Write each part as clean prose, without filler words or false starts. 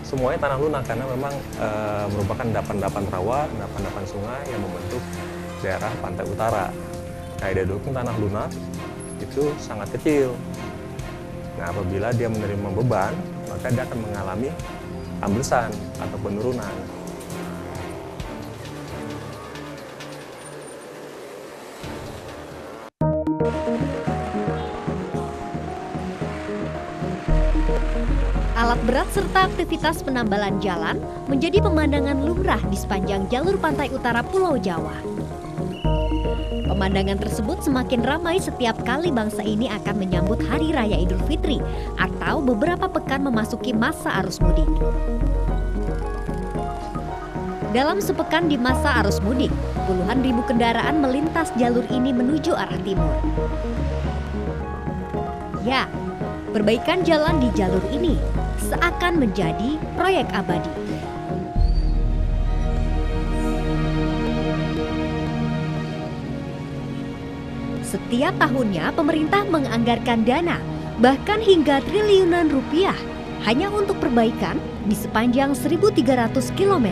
semuanya tanah lunak karena memang merupakan endapan-endapan rawa, endapan-endapan sungai yang membentuk daerah pantai utara. Nah, daya dukung tanah lunak itu sangat kecil. Nah, apabila dia menerima beban, maka dia akan mengalami amblesan atau penurunan. Alat berat serta aktivitas penambalan jalan menjadi pemandangan lumrah di sepanjang jalur pantai utara Pulau Jawa. Pemandangan tersebut semakin ramai setiap kali bangsa ini akan menyambut Hari Raya Idul Fitri atau beberapa pekan memasuki masa arus mudik. Dalam sepekan di masa arus mudik, puluhan ribu kendaraan melintas jalur ini menuju arah timur. Ya, perbaikan jalan di jalur ini seakan menjadi proyek abadi. Setiap tahunnya pemerintah menganggarkan dana bahkan hingga triliunan rupiah hanya untuk perbaikan di sepanjang 1.300 km.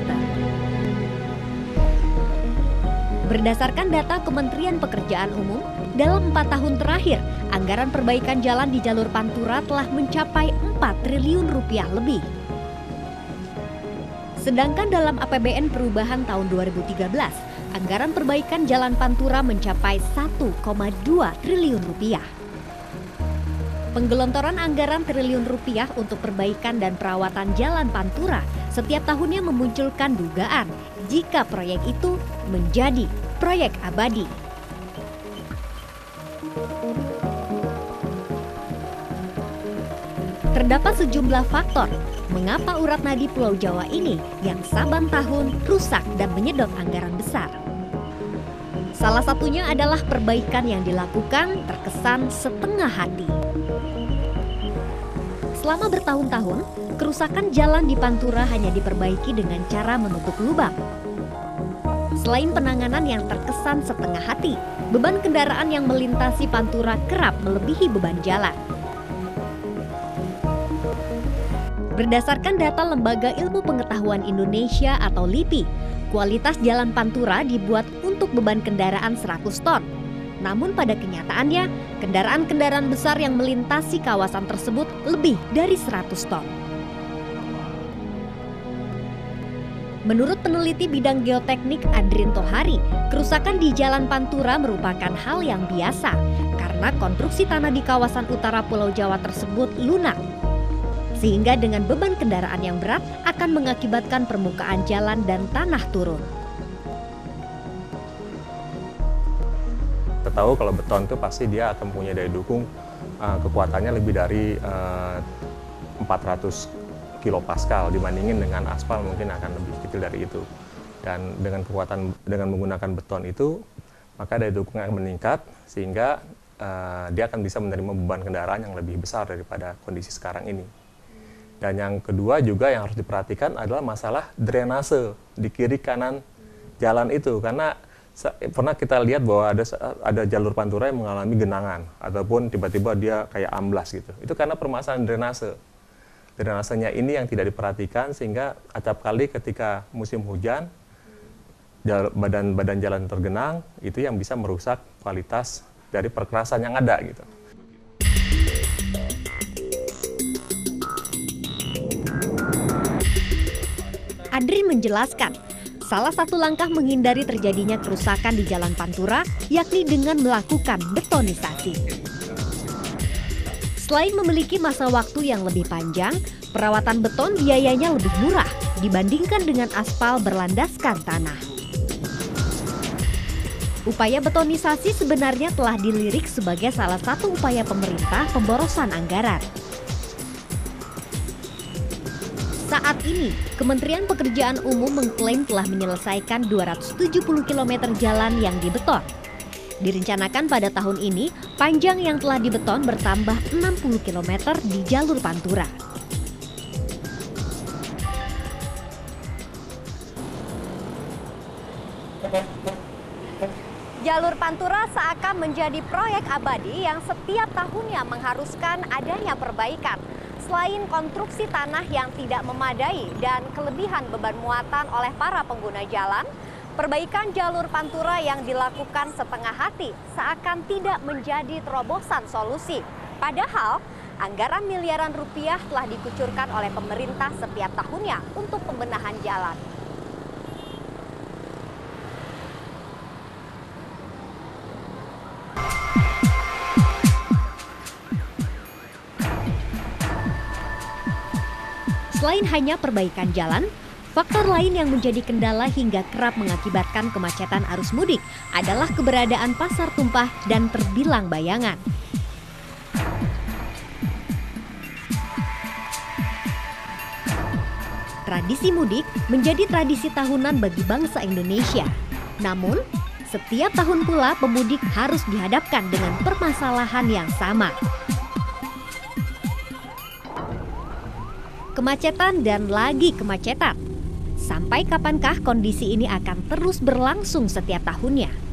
Berdasarkan data Kementerian Pekerjaan Umum, dalam 4 tahun terakhir, anggaran perbaikan jalan di jalur Pantura telah mencapai 4 triliun rupiah lebih. Sedangkan dalam APBN perubahan tahun 2013, anggaran perbaikan jalan Pantura mencapai 1,2 triliun rupiah. Penggelontoran anggaran triliun rupiah untuk perbaikan dan perawatan jalan Pantura setiap tahunnya memunculkan dugaan jika proyek itu menjadi proyek abadi. Terdapat sejumlah faktor mengapa urat nadi Pulau Jawa ini yang saban tahun rusak dan menyedot anggaran besar. Salah satunya adalah perbaikan yang dilakukan terkesan setengah hati. Selama bertahun-tahun, kerusakan jalan di Pantura hanya diperbaiki dengan cara menutup lubang. Selain penanganan yang terkesan setengah hati, beban kendaraan yang melintasi Pantura kerap melebihi beban jalan. Berdasarkan data Lembaga Ilmu Pengetahuan Indonesia atau LIPI, kualitas jalan Pantura dibuat untuk beban kendaraan 100 ton. Namun pada kenyataannya, kendaraan-kendaraan besar yang melintasi kawasan tersebut lebih dari 100 ton. Menurut peneliti bidang geoteknik Adrin Tohari, kerusakan di Jalan Pantura merupakan hal yang biasa karena konstruksi tanah di kawasan utara Pulau Jawa tersebut lunak. Sehingga dengan beban kendaraan yang berat akan mengakibatkan permukaan jalan dan tanah turun. Kita tahu kalau beton itu pasti dia akan punya daya dukung kekuatannya lebih dari 400 kilopascal dibandingin dengan aspal mungkin akan lebih kecil dari itu. Dan dengan menggunakan beton itu maka daya dukungnya akan meningkat sehingga dia akan bisa menerima beban kendaraan yang lebih besar daripada kondisi sekarang ini. Dan yang kedua juga yang harus diperhatikan adalah masalah drainase di kiri kanan jalan itu karena pernah kita lihat bahwa ada jalur Pantura yang mengalami genangan ataupun tiba-tiba dia kayak amblas gitu. Itu karena permasalahan drainase. Drainasenya ini yang tidak diperhatikan sehingga acap kali ketika musim hujan badan jalan tergenang itu yang bisa merusak kualitas dari perkerasan yang ada gitu. Adrin menjelaskan, salah satu langkah menghindari terjadinya kerusakan di Jalan Pantura yakni dengan melakukan betonisasi. Selain memiliki masa waktu yang lebih panjang, perawatan beton biayanya lebih murah dibandingkan dengan aspal berlandaskan tanah. Upaya betonisasi sebenarnya telah dilirik sebagai salah satu upaya pemerintah pemborosan anggaran. Saat ini, Kementerian Pekerjaan Umum mengklaim telah menyelesaikan 270 km jalan yang dibeton. Direncanakan pada tahun ini, panjang yang telah dibeton bertambah 60 km di jalur Pantura. Jalur Pantura seakan menjadi proyek abadi yang setiap tahunnya mengharuskan adanya perbaikan. Selain konstruksi tanah yang tidak memadai dan kelebihan beban muatan oleh para pengguna jalan, perbaikan jalur Pantura yang dilakukan setengah hati seakan tidak menjadi terobosan solusi. Padahal, anggaran miliaran rupiah telah dikucurkan oleh pemerintah setiap tahunnya untuk pembenahan jalan. Selain hanya perbaikan jalan, faktor lain yang menjadi kendala hingga kerap mengakibatkan kemacetan arus mudik adalah keberadaan pasar tumpah dan terbilang bayangan. Tradisi mudik menjadi tradisi tahunan bagi bangsa Indonesia. Namun, setiap tahun pula pemudik harus dihadapkan dengan permasalahan yang sama. Kemacetan dan lagi kemacetan. Sampai kapankah kondisi ini akan terus berlangsung setiap tahunnya?